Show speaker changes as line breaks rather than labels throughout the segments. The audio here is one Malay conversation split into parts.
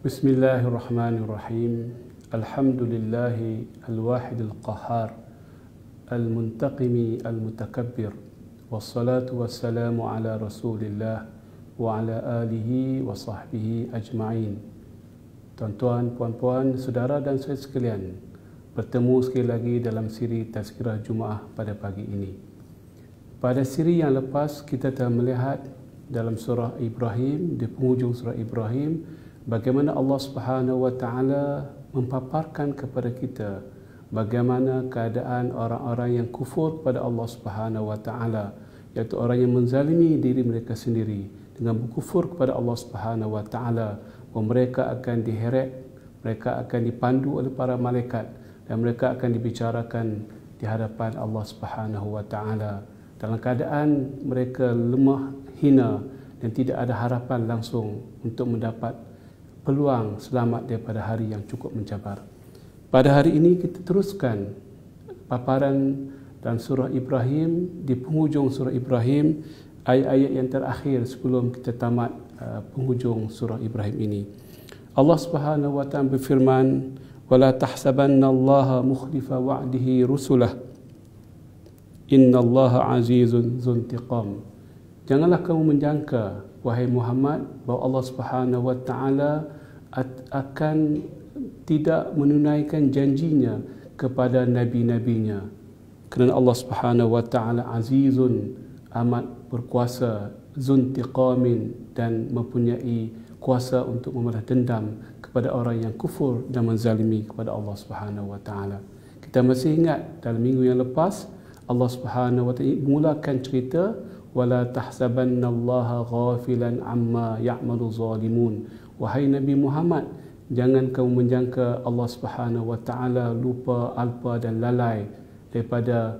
Bismillahirrahmanirrahim. Alhamdulillahi al-wahid al-qahar, al-muntaqimi al-mutakabbir. Wassalatu wassalamu ala rasulillah wa ala alihi wa sahbihi ajma'in. Tuan-tuan, puan-puan, saudara dan saudara sekalian, bertemu sekali lagi dalam siri Tazkirah Jumaah pada pagi ini. Pada siri yang lepas kita telah melihat dalam surah Ibrahim, di penghujung surah Ibrahim, bagaimana Allah Subhanahu wa taala mempaparkan kepada kita bagaimana keadaan orang-orang yang kufur kepada Allah Subhanahu wa taala, iaitu orang yang menzalimi diri mereka sendiri dengan berkufur kepada Allah Subhanahu wa taala, bahawa mereka akan diheret, mereka akan dipandu oleh para malaikat dan mereka akan dibicarakan di hadapan Allah Subhanahu wa taala dalam keadaan mereka lemah, hina dan tidak ada harapan langsung untuk mendapat peluang selamat daripada hari yang cukup mencabar. Pada hari ini kita teruskan paparan dalam surah Ibrahim, di penghujung surah Ibrahim, ayat-ayat yang terakhir sebelum kita tamat penghujung surah Ibrahim ini. Allah Subhanahu wa taala berfirman, "Wala tahsabannallaha mukhlifa wa'dihi rusulah. Innallaha azizun dzuntiqam." Janganlah kamu menjangka, wahai Muhammad, bahawa Allah Subhanahu wa taala akan tidak menunaikan janjinya kepada nabi-nabinya, kerana Allah Subhanahu wa taala azizun, amat berkuasa, zuntiqamin, dan mempunyai kuasa untuk membalas dendam kepada orang yang kufur dan menzalimi kepada Allah Subhanahu wa taala. Kita masih ingat dalam minggu yang lepas Allah Subhanahu wa taala mulakan cerita, wala tahsabannallaha ghafilan amma ya'malu zalimun. Wahai Nabi Muhammad, jangan kamu menjangka Allah Subhanahu wa taala lupa, alpa dan lalai daripada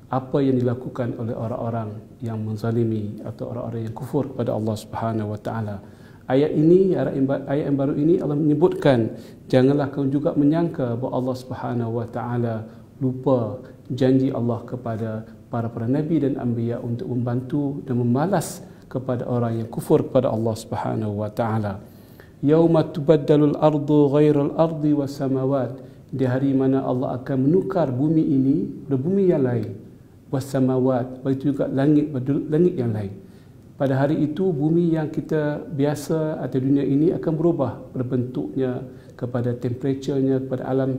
apa yang dilakukan oleh orang-orang yang menzalimi atau orang-orang yang kufur kepada Allah Subhanahu wa taala. Ayat yang baru ini Allah menyebutkan, janganlah kamu juga menyangka bahawa Allah Subhanahu wa taala lupa janji Allah kepada para nabi dan anbiya untuk membantu dan membalas kepada orang yang kufur kepada Allah Subhanahu wa taala. Yauma tubaddalul ardu ghairal ardi was samawat, di hari mana Allah akan menukar bumi ini pada bumi yang lain, was samawat, begitu juga langit yang lain. Pada hari itu bumi yang kita biasa atau dunia ini akan berubah berbentuknya, kepada temperaturenya, kepada alam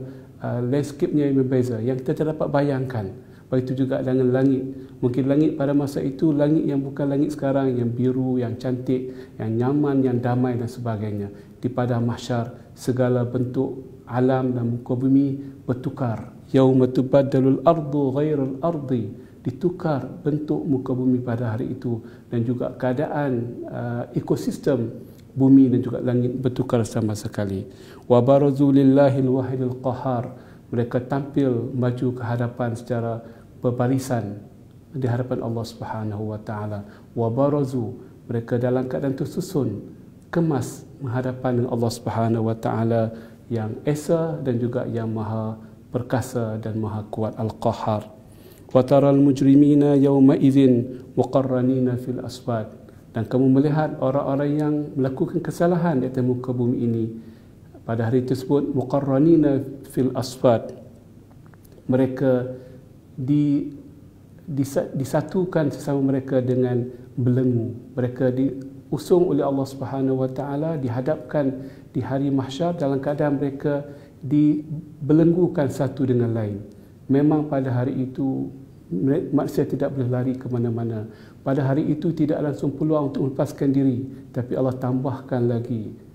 landscape-nya yang berbeza yang kita tidak dapat bayangkan. Begitu juga dengan langit. Mungkin langit pada masa itu langit yang bukan langit sekarang, yang biru, yang cantik, yang nyaman, yang damai dan sebagainya. Di padang mahsyar segala bentuk alam dan muka bumi bertukar. Yauma tubaddalul ardu ghairal ardi, ditukar bentuk muka bumi pada hari itu, dan juga keadaan ekosistem bumi dan juga langit bertukar sama sekali. Wa barazu lillahil wahidil qahar, mereka tampil maju ke hadapan secara berbarisan di hadapan Allah Subhanahu wa taala. Wa barazu, mereka dalam keadaan tersusun, kemas menghadapan Allah Subhanahu wa taala yang esa dan juga yang maha perkasa dan maha kuat, al-qahar. Wa taral mujrimina yawma idzin muqarranina fil asfad, dan kamu melihat orang-orang yang melakukan kesalahan di atas muka bumi ini pada hari tersebut, muqarranina fil asfad, mereka disatukan sesama mereka dengan belenggu. Mereka diusung oleh Allah Subhanahu wa taala, dihadapkan di hari mahsyar dalam keadaan mereka dibelenggukan satu dengan lain. Memang pada hari itu manusia tidak boleh lari ke mana-mana. Pada hari itu tidak langsung peluang untuk melepaskan diri, tapi Allah tambahkan lagi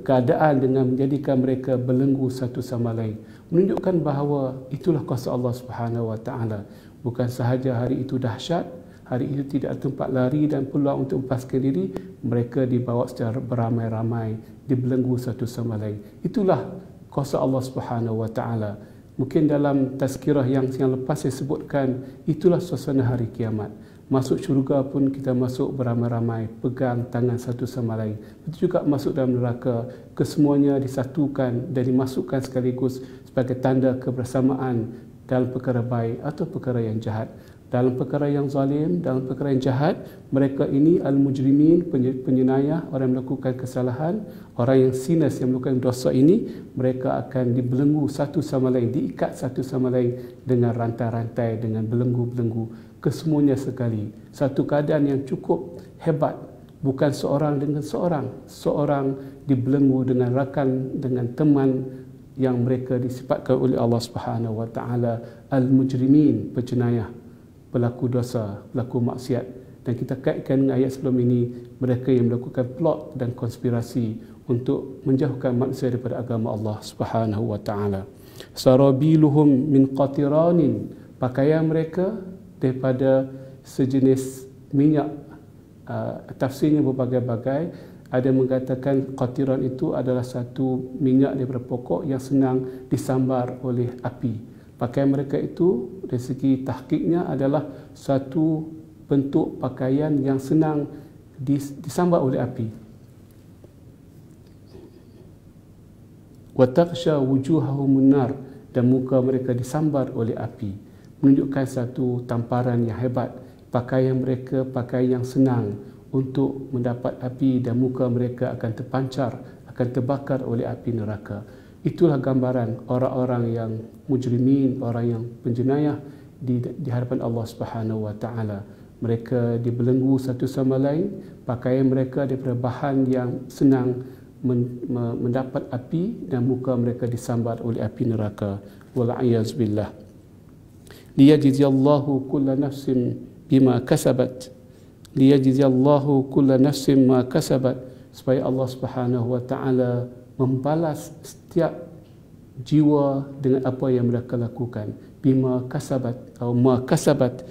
keadaan dengan menjadikan mereka belenggu satu sama lain, menunjukkan bahawa itulah kuasa Allah Subhanahu wa taala. Bukan sahaja hari itu dahsyat, hari itu tidak ada tempat lari dan peluang untuk melepaskan diri, mereka dibawa secara beramai-ramai, dibelenggu satu sama lain. Itulah kuasa Allah Subhanahu wa taala. Mungkin dalam tazkirah yang lepas saya sebutkan, itulah suasana hari kiamat. Masuk syurga pun kita masuk beramai-ramai, pegang tangan satu sama lain. Begitu juga masuk dalam neraka, kesemuanya disatukan dan dimasukkan sekaligus sebagai tanda kebersamaan dalam perkara baik atau perkara yang jahat. dalam perkara yang zalim, dalam perkara yang jahat. Mereka ini al-mujrimin, penyenayah, orang yang melakukan kesalahan, orang yang sinas, yang melakukan dosa ini, mereka akan dibelenggu satu sama lain, diikat satu sama lain dengan rantai-rantai, dengan belenggu-belenggu, kesemuanya sekali. Satu keadaan yang cukup hebat, bukan seorang dengan seorang dibelenggu dengan rakan, dengan teman yang mereka disifatkan oleh Allah Subhanahu wa taala al-mujrimin, penjenayah, pelaku dosa, pelaku maksiat. Dan kita kaitkan dengan ayat sebelum ini, mereka yang melakukan plot dan konspirasi untuk menjauhkan manusia daripada agama Allah Subhanahu wa taala. Sarabiluhum min qatiranin, pakaian mereka daripada sejenis minyak. Tafsirnya berbagai-bagai. Ada mengatakan qatiran itu adalah satu minyak daripada pokok yang senang disambar oleh api. Pakaian mereka itu dari segi tahqiqnya adalah satu bentuk pakaian yang senang disambar oleh api. Wa taghsha wujuhahum nar, dan muka mereka disambar oleh api, menunjukkan satu tamparan yang hebat. Pakaian mereka pakaian yang senang untuk mendapat api, dan muka mereka akan terpancar, akan terbakar oleh api neraka. Itulah gambaran orang-orang yang mujrimin, orang yang penjenayah di hadapan Allah Subhanahu wa taala. Mereka dibelenggu satu sama lain, pakaian mereka daripada bahan yang senang mendapat api, dan muka mereka disambar oleh api neraka. Wal-'iyaz billah. Liyajziyallahu kulla nafsin bima kasabat. Liyajziyallahu kulla nafsin ma kasabat, supaya Allah Subhanahu wa taala membalas setiap jiwa dengan apa yang mereka lakukan. Bima kasabat atau ma kasabat,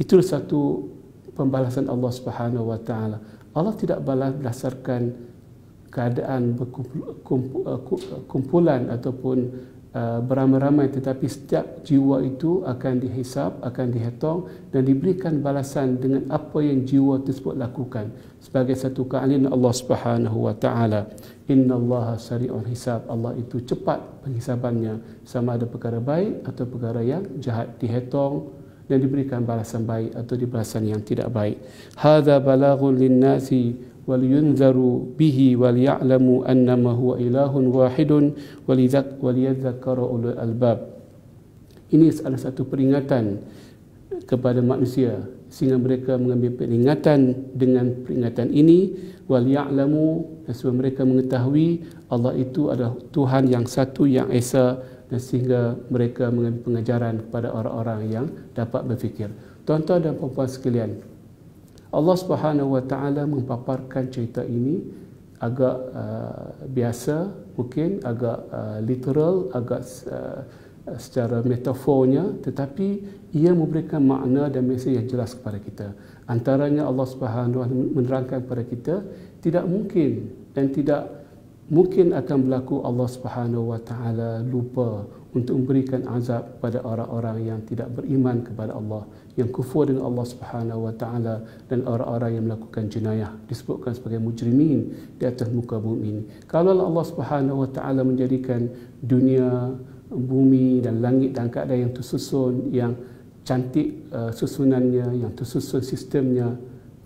itu satu pembalasan Allah Subhanahu wa taala. Allah tidak balas berdasarkan keadaan kumpulan ataupun beramai-ramai, tetapi setiap jiwa itu akan dihisap, akan dihitung dan diberikan balasan dengan apa yang jiwa tersebut lakukan sebagai satu keahlian Allah Subhanahu wa taala. Innallaha sari'ul hisab, Allah itu cepat penghisabannya, sama ada perkara baik atau perkara yang jahat, dihitung dan diberikan balasan baik atau balasan yang tidak baik. Hadza balaghun lin-nasi waliyunzaru bihi waliya'lamu annama huwa ilahun wahidun waliyadhakkaru ulul albab. Ini adalah satu peringatan kepada manusia, sehingga mereka mengambil peringatan dengan peringatan ini. Waliya'lamu, dan supaya mereka mengetahui Allah itu adalah Tuhan yang satu, yang esa, dan sehingga mereka mengambil pengajaran kepada orang-orang yang dapat berfikir. Tuan-tuan dan puan-puan sekalian, Allah Subhanahu wa taala mempaparkan cerita ini agak biasa, mungkin agak literal, agak secara metafornya, tetapi ia memberikan makna dan mesej yang jelas kepada kita. Antaranya Allah Subhanahu wa taala menerangkan kepada kita, tidak mungkin dan tidak mungkin akan berlaku Allah Subhanahu wa taala lupa untuk memberikan azab pada orang-orang yang tidak beriman kepada Allah, yang kufur dengan Allah Subhanahu wa taala, dan orang-orang yang melakukan jenayah disebutkan sebagai mujrimin di atas muka bumi ini. Kalau Allah Subhanahu wa taala menjadikan dunia, bumi dan langit dan keadaan yang tersusun, yang cantik susunannya, yang tersusun sistemnya,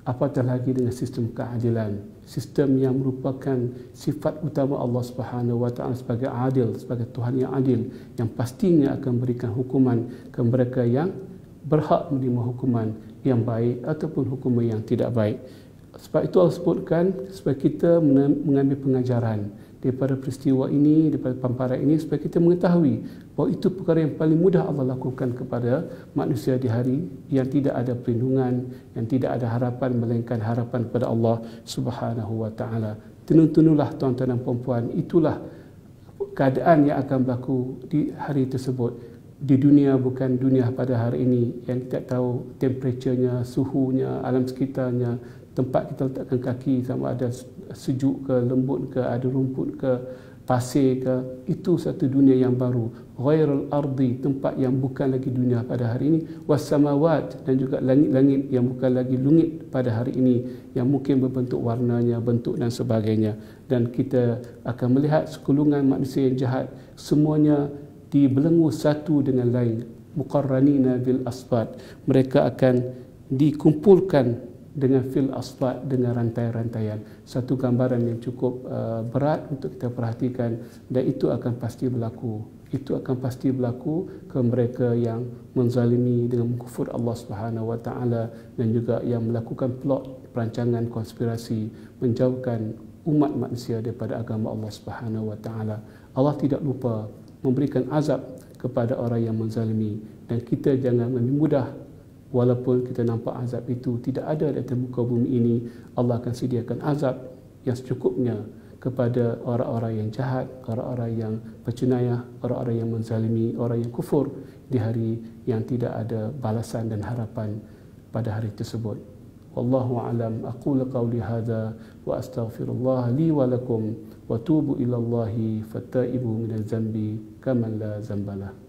apatah lagi dengan sistem keadilan, sistem yang merupakan sifat utama Allah Subhanahu wa taala sebagai adil, sebagai Tuhan yang adil, yang pastinya akan berikan hukuman ke mereka yang berhak menerima hukuman yang baik ataupun hukuman yang tidak baik. Sebab itu Allah sebutkan supaya kita mengambil pengajaran daripada peristiwa ini, daripada pamparan ini, supaya kita mengetahui bahawa itu perkara yang paling mudah Allah lakukan kepada manusia di hari yang tidak ada perlindungan, yang tidak ada harapan melainkan harapan kepada Allah Subhanahu wa taala. Tenun-tenulah tuan-tuan dan puan-puan, itulah keadaan yang akan berlaku di hari tersebut. Di dunia, bukan dunia pada hari ini yang kita tahu temperaturenya, suhunya, alam sekitarnya, tempat kita letakkan kaki, sama ada sejuk ke, lembut ke, ada rumput ke, pasir ke, itu satu dunia yang baru. Ghairul ardi, tempat yang bukan lagi dunia pada hari ini. Wassamawat, dan juga langit-langit yang bukan lagi langit pada hari ini, yang mungkin berbentuk warnanya, bentuk dan sebagainya. Dan kita akan melihat sekelumpulan manusia yang jahat, semuanya dibelenggu satu dengan lain. muqarranina bil asfad, mereka akan dikumpulkan dengan fil asfad, dengan rantai-rantaian. Satu gambaran yang cukup berat untuk kita perhatikan, dan itu akan pasti berlaku. Itu akan pasti berlaku ke mereka yang menzalimi dengan mengkufur Allah Subhanahu Wa Taala, dan juga yang melakukan plot, perancangan konspirasi menjauhkan umat manusia daripada agama Allah Subhanahu Wa Taala. Allah tidak lupa memberikan azab kepada orang yang menzalimi, dan kita jangan mudah. Walaupun kita nampak azab itu tidak ada di atas muka bumi ini, Allah akan sediakan azab yang secukupnya kepada orang-orang yang jahat, orang-orang yang berjenayah, orang-orang yang menzalimi, orang yang kufur di hari yang tidak ada balasan dan harapan pada hari tersebut. Wallahu a'lam. Aqulu qawli hadza wa astaghfirullah li wa lakum wa tubu ila Allahi fattaibu minadz-dzambi kaman la dzambalah.